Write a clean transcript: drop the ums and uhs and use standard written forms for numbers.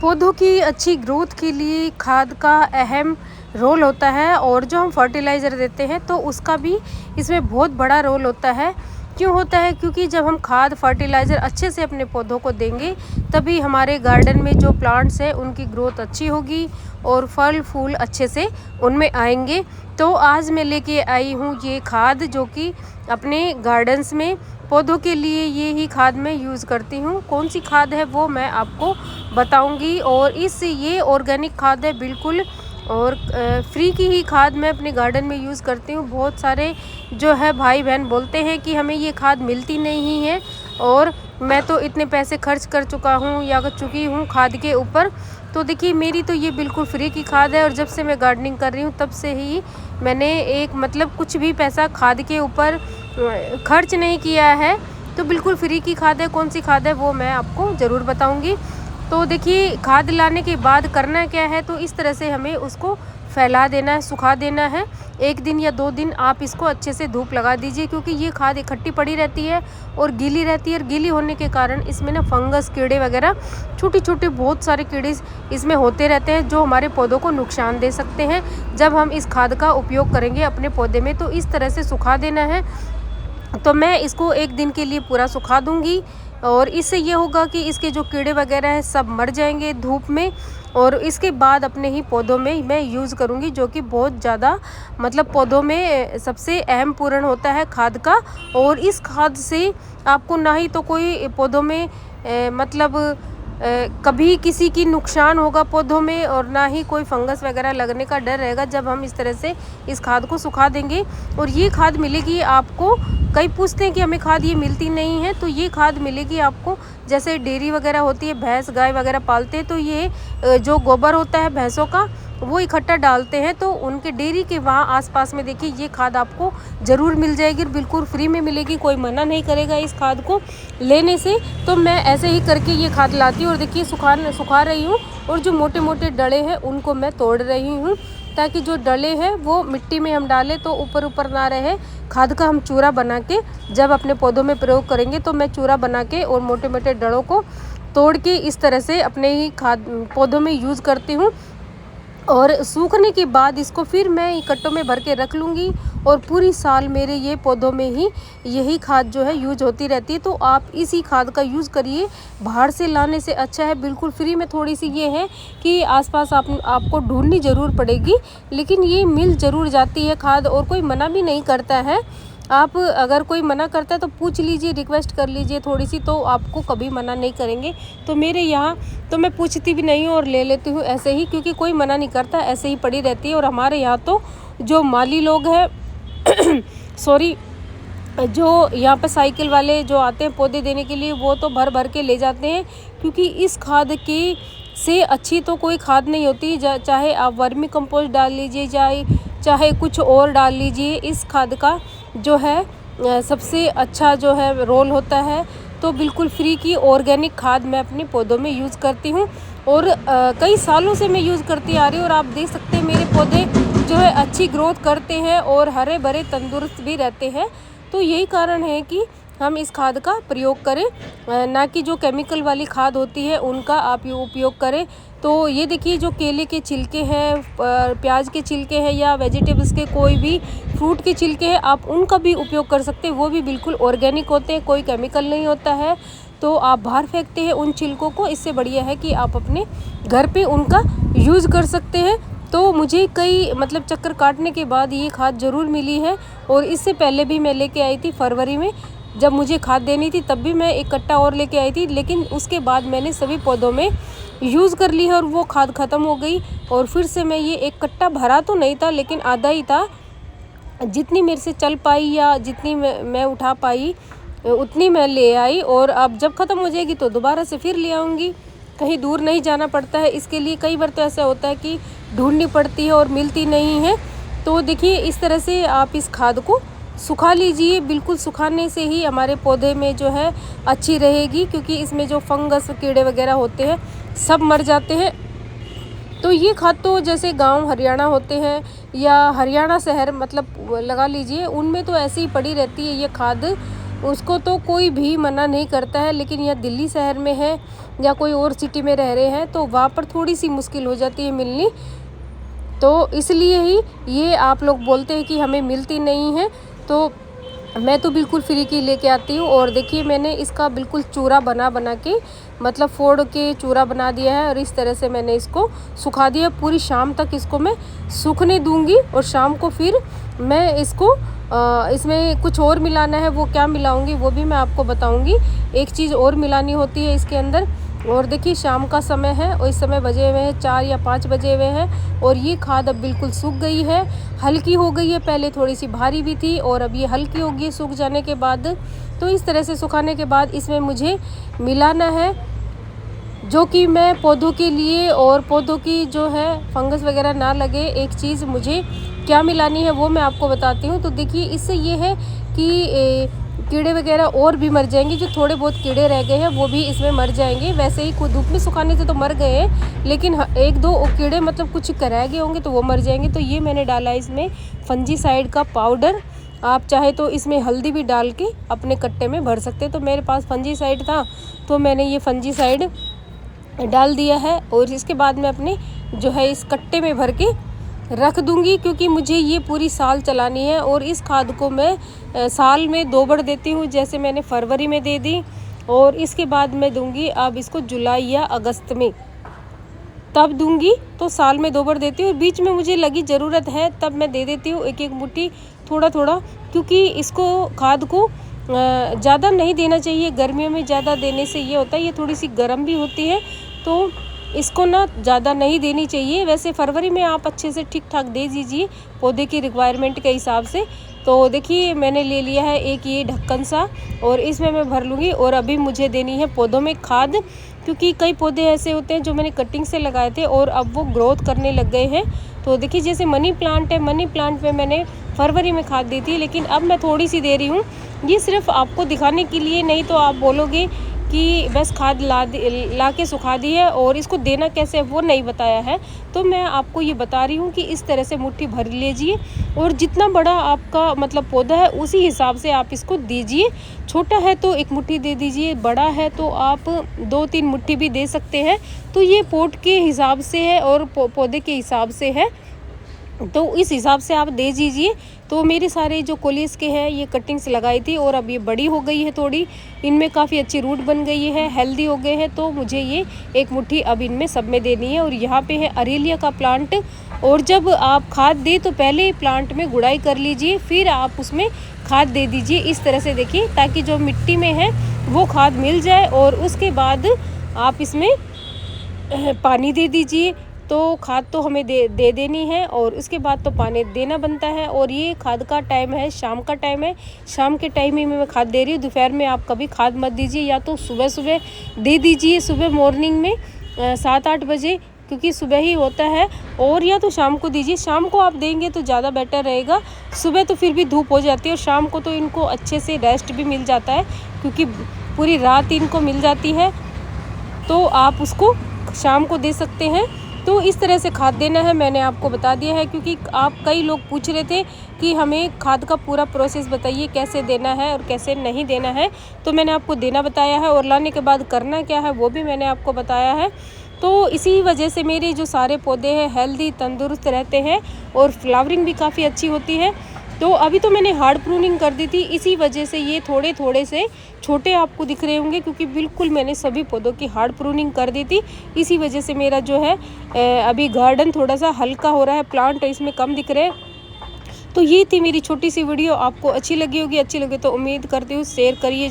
पौधों की अच्छी ग्रोथ के लिए खाद का अहम रोल होता है और जो हम फर्टिलाइज़र देते हैं तो उसका भी इसमें बहुत बड़ा रोल होता है। क्यों होता है? क्योंकि जब हम खाद फर्टिलाइज़र अच्छे से अपने पौधों को देंगे तभी हमारे गार्डन में जो प्लांट्स हैं उनकी ग्रोथ अच्छी होगी और फल फूल अच्छे से उनमें आएंगे। तो आज मैं लेके आई हूँ ये खाद, जो कि अपने गार्डन्स में पौधों के लिए ये ही खाद मैं यूज़ करती हूँ। कौन सी खाद है वो मैं आपको बताऊंगी। और ये ऑर्गेनिक खाद है बिल्कुल, और फ्री की ही खाद मैं अपने गार्डन में यूज़ करती हूँ। बहुत सारे जो है भाई बहन बोलते हैं कि हमें ये खाद मिलती नहीं है, और मैं तो इतने पैसे खर्च कर चुका हूँ या कर चुकी हूँ खाद के ऊपर। तो देखिए, मेरी तो ये बिल्कुल फ्री की खाद है, और जब से मैं गार्डनिंग कर रही हूँ तब से ही मैंने कुछ भी पैसा खाद के ऊपर खर्च नहीं किया है। तो बिल्कुल फ्री की खाद है। कौन सी खाद है वो मैं आपको ज़रूर बताऊंगी। तो देखिए, खाद लाने के बाद करना क्या है, तो इस तरह से हमें उसको फैला देना है, सुखा देना है। 1 दिन या 2 दिन आप इसको अच्छे से धूप लगा दीजिए, क्योंकि ये खाद इकट्ठी पड़ी रहती है और गीली रहती है, और गीली होने के कारण इसमें ना फंगस, कीड़े वगैरह, छोटे छोटे बहुत सारे कीड़े इसमें होते रहते हैं जो हमारे पौधों को नुकसान दे सकते हैं जब हम इस खाद का उपयोग करेंगे अपने पौधे में। तो इस तरह से सुखा देना है। तो मैं इसको 1 दिन के लिए पूरा सुखा दूंगी, और इससे ये होगा कि इसके जो कीड़े वगैरह हैं सब मर जाएंगे धूप में। और इसके बाद अपने ही पौधों में मैं यूज़ करूँगी, जो कि बहुत ज़्यादा पौधों में सबसे अहम पूर्ण होता है खाद का। और इस खाद से आपको ना ही तो कोई पौधों में कभी किसी की नुकसान होगा पौधों में, और ना ही कोई फंगस वगैरह लगने का डर रहेगा जब हम इस तरह से इस खाद को सुखा देंगे। और ये खाद मिलेगी आपको, कई पूछते हैं कि हमें खाद ये मिलती नहीं है, तो ये खाद मिलेगी आपको। जैसे डेयरी वगैरह होती है, भैंस गाय वगैरह पालते हैं, तो ये जो गोबर होता है भैंसों का वो इकट्ठा डालते हैं, तो उनके डेयरी के वहाँ आसपास में देखिए ये खाद आपको ज़रूर मिल जाएगी, बिल्कुल फ्री में मिलेगी। कोई मना नहीं करेगा इस खाद को लेने से। तो मैं ऐसे ही करके ये खाद लाती हूँ, और देखिए सुखा रही हूँ, और जो मोटे मोटे डले हैं उनको मैं तोड़ रही हूँ, ताकि जो डले हैं वो मिट्टी में हम डालें तो ऊपर ऊपर ना रहे। खाद का हम चूरा बना के जब अपने पौधों में प्रयोग करेंगे, तो मैं चूरा बना के और मोटे मोटे डलों को तोड़ के इस तरह से अपने ही खाद पौधों में यूज़ करती हूँ। और सूखने के बाद इसको फिर मैं कट्टों में भर के रख लूँगी, और पूरी साल मेरे ये पौधों में ही यही खाद जो है यूज होती रहती है। तो आप इसी खाद का यूज़ करिए, बाहर से लाने से अच्छा है। बिल्कुल फ्री में थोड़ी सी ये है कि आसपास आपको ढूंढनी ज़रूर पड़ेगी, लेकिन ये मिल ज़रूर जाती है खाद, और कोई मना भी नहीं करता है। आप अगर कोई मना करता है तो पूछ लीजिए, रिक्वेस्ट कर लीजिए थोड़ी सी, तो आपको कभी मना नहीं करेंगे। तो मेरे यहाँ तो मैं पूछती भी नहीं हूँ और ले लेती हूँ ऐसे ही, क्योंकि कोई मना नहीं करता, ऐसे ही पड़ी रहती है। और हमारे यहाँ तो जो माली लोग हैं सॉरी, जो यहाँ पे साइकिल वाले जो आते हैं पौधे देने के लिए, वो तो भर भर के ले जाते हैं, क्योंकि इस खाद की से अच्छी तो कोई खाद नहीं होती। चाहे आप वर्मी कंपोस्ट डाल लीजिए, चाहे कुछ और डाल लीजिए, इस खाद का जो है सबसे अच्छा जो है रोल होता है। तो बिल्कुल फ्री की ऑर्गेनिक खाद मैं अपने पौधों में यूज़ करती हूँ, और कई सालों से मैं यूज़ करती आ रही हूँ। और आप देख सकते हैं मेरे पौधे जो है अच्छी ग्रोथ करते हैं और हरे भरे तंदुरुस्त भी रहते हैं। तो यही कारण है कि हम इस खाद का प्रयोग करें, ना कि जो केमिकल वाली खाद होती है उनका आप उपयोग करें। तो ये देखिए, जो केले के छिलके हैं, प्याज के छिलके हैं, या वेजिटेबल्स के कोई भी फ्रूट के छिलके हैं, आप उनका भी उपयोग कर सकते हैं। वो भी बिल्कुल ऑर्गेनिक होते हैं, कोई केमिकल नहीं होता है। तो आप बाहर फेंकते हैं उन छिलकों को, इससे बढ़िया है कि आप अपने घर पे उनका यूज़ कर सकते हैं। तो मुझे कई चक्कर काटने के बाद ये खाद ज़रूर मिली है, और इससे पहले भी मैं लेके आई थी फरवरी में, जब मुझे खाद देनी थी तब भी मैं एक कट्टा और लेके आई थी। लेकिन उसके बाद मैंने सभी पौधों में यूज़ कर ली है, और वो खाद ख़त्म हो गई। और फिर से मैं ये एक कट्टा भरा तो नहीं था, लेकिन आधा ही था, जितनी मेरे से चल पाई या जितनी मैं उठा पाई उतनी मैं ले आई। और अब जब ख़त्म हो जाएगी तो दोबारा से फिर ले आऊँगी। कहीं दूर नहीं जाना पड़ता है इसके लिए। कई बार तो ऐसा होता है कि ढूंढनी पड़ती है और मिलती नहीं है। तो देखिए, इस तरह से आप इस खाद को सुखा लीजिए। बिल्कुल सुखाने से ही हमारे पौधे में जो है अच्छी रहेगी, क्योंकि इसमें जो फंगस कीड़े वगैरह होते हैं सब मर जाते हैं। तो ये खाद तो जैसे गांव हरियाणा होते हैं या हरियाणा शहर लगा लीजिए, उनमें तो ऐसे ही पड़ी रहती है ये खाद। उसको तो कोई भी मना नहीं करता है, लेकिन यह दिल्ली शहर में है या कोई और सिटी में रह रहे हैं तो वहाँ पर थोड़ी सी मुश्किल हो जाती है मिलनी। तो इसलिए ही ये आप लोग बोलते हैं कि हमें मिलती नहीं है। तो मैं तो बिल्कुल फ्री की लेके आती हूँ। और देखिए मैंने इसका बिल्कुल चूरा बना के मतलब फोड़ के चूरा बना दिया है और इस तरह से मैंने इसको सुखा दिया। पूरी शाम तक इसको मैं सूखने दूंगी और शाम को फिर मैं इसको इसमें कुछ और मिलाना है, वो क्या मिलाऊंगी वो भी मैं आपको बताऊंगी। एक चीज़ और मिलानी होती है इसके अंदर। और देखिए शाम का समय है और इस समय बजे हुए हैं 4 या 5 बजे हुए हैं और ये खाद अब बिल्कुल सूख गई है, हल्की हो गई है। पहले थोड़ी सी भारी भी थी और अब ये हल्की हो गई सूख जाने के बाद। तो इस तरह से सुखाने के बाद इसमें मुझे मिलाना है जो कि मैं पौधों के लिए और पौधों की जो है फंगस वगैरह ना लगे, एक चीज़ मुझे क्या मिलानी है वो मैं आपको बताती हूँ। तो देखिए इससे ये है कि कीड़े वगैरह और भी मर जाएंगे, जो थोड़े बहुत कीड़े रह गए हैं वो भी इसमें मर जाएंगे। वैसे ही धूप में सुखाने से तो मर गए हैं, लेकिन एक दो कीड़े मतलब कुछ रह गए होंगे तो वो मर जाएंगे। तो ये मैंने डाला इसमें फंजीसाइड का पाउडर। आप चाहे तो इसमें हल्दी भी डाल के अपने कट्टे में भर सकते हैं। तो मेरे पास फंजीसाइड था तो मैंने ये फंजीसाइड डाल दिया है और इसके बाद मैं अपने जो है इस कट्टे में भर के रख दूंगी, क्योंकि मुझे ये पूरी साल चलानी है। और इस खाद को मैं साल में 2 बार देती हूँ, जैसे मैंने फरवरी में दे दी और इसके बाद मैं दूंगी अब इसको जुलाई या अगस्त में, तब दूंगी। तो साल में 2 बार देती हूँ। बीच में मुझे लगी ज़रूरत है तब मैं दे देती हूँ 1-1 मुट्ठी थोड़ा थोड़ा, क्योंकि इसको खाद को ज़्यादा नहीं देना चाहिए। गर्मियों में ज़्यादा देने से ये होता है ये थोड़ी सी गर्म भी होती है, तो इसको ना ज़्यादा नहीं देनी चाहिए। वैसे फरवरी में आप अच्छे से ठीक ठाक दे दीजिए पौधे की रिक्वायरमेंट के हिसाब से। तो देखिए मैंने ले लिया है एक ये ढक्कन सा और इसमें मैं भर लूँगी। और अभी मुझे देनी है पौधों में खाद, क्योंकि कई पौधे ऐसे होते हैं जो मैंने कटिंग से लगाए थे और अब वो ग्रोथ करने लग गए हैं। तो देखिए जैसे मनी प्लांट है, मनी प्लांट में मैंने फरवरी में खाद दी थी, लेकिन अब मैं थोड़ी सी दे रही हूँ। ये सिर्फ आपको दिखाने के लिए, नहीं तो आप बोलोगे कि बस खाद ला के सुखा दी है और इसको देना कैसे है वो नहीं बताया है। तो मैं आपको ये बता रही हूँ कि इस तरह से मुट्ठी भर लीजिए और जितना बड़ा आपका मतलब पौधा है उसी हिसाब से आप इसको दीजिए। छोटा है तो 1 मुट्ठी दे दीजिए, बड़ा है तो आप 2-3 मुट्ठी भी दे सकते हैं। तो ये पोट के हिसाब से है और पौधे के हिसाब से है, तो इस हिसाब से आप दे दीजिए। तो मेरे सारे जो कोलियस के हैं ये कटिंग्स लगाई थी और अब ये बड़ी हो गई है थोड़ी, इनमें काफ़ी अच्छी रूट बन गई है, हेल्दी हो गए हैं। तो मुझे ये 1 मुट्ठी अब इनमें सब में देनी है। और यहाँ पे है अरेलिया का प्लांट। और जब आप खाद दें तो पहले प्लांट में गुड़ाई कर लीजिए, फिर आप उसमें खाद दे दीजिए इस तरह से, देखिए, ताकि जो मिट्टी में है वो खाद मिल जाए। और उसके बाद आप इसमें पानी दे दीजिए। तो खाद तो हमें दे देनी है और उसके बाद तो पानी देना बनता है। और ये खाद का टाइम है, शाम का टाइम है, शाम के टाइम ही मैं खाद दे रही हूँ। दोपहर में आप कभी खाद मत दीजिए, या तो सुबह सुबह दे दीजिए, सुबह मॉर्निंग में 7-8 बजे, क्योंकि सुबह ही होता है। और या तो शाम को दीजिए, शाम को आप देंगे तो ज़्यादा बेटर रहेगा। सुबह तो फिर भी धूप हो जाती है और शाम को तो इनको अच्छे से रेस्ट भी मिल जाता है, क्योंकि पूरी रात इनको मिल जाती है। तो आप उसको शाम को दे सकते हैं। तो इस तरह से खाद देना है, मैंने आपको बता दिया है। क्योंकि आप कई लोग पूछ रहे थे कि हमें खाद का पूरा प्रोसेस बताइए, कैसे देना है और कैसे नहीं देना है। तो मैंने आपको देना बताया है और लाने के बाद करना क्या है वो भी मैंने आपको बताया है। तो इसी वजह से मेरे जो सारे पौधे हैं हेल्दी तंदुरुस्त रहते हैं और फ्लावरिंग भी काफ़ी अच्छी होती है। तो अभी तो मैंने हार्ड प्रूनिंग कर दी थी, इसी वजह से ये थोड़े थोड़े से छोटे आपको दिख रहे होंगे, क्योंकि बिल्कुल मैंने सभी पौधों की हार्ड प्रूनिंग कर दी थी। इसी वजह से मेरा जो है अभी गार्डन थोड़ा सा हल्का हो रहा है, प्लांट इसमें कम दिख रहे हैं। तो ये थी मेरी छोटी सी वीडियो, आपको अच्छी लगी होगी। अच्छी लगे तो उम्मीद करती हूँ शेयर करिए।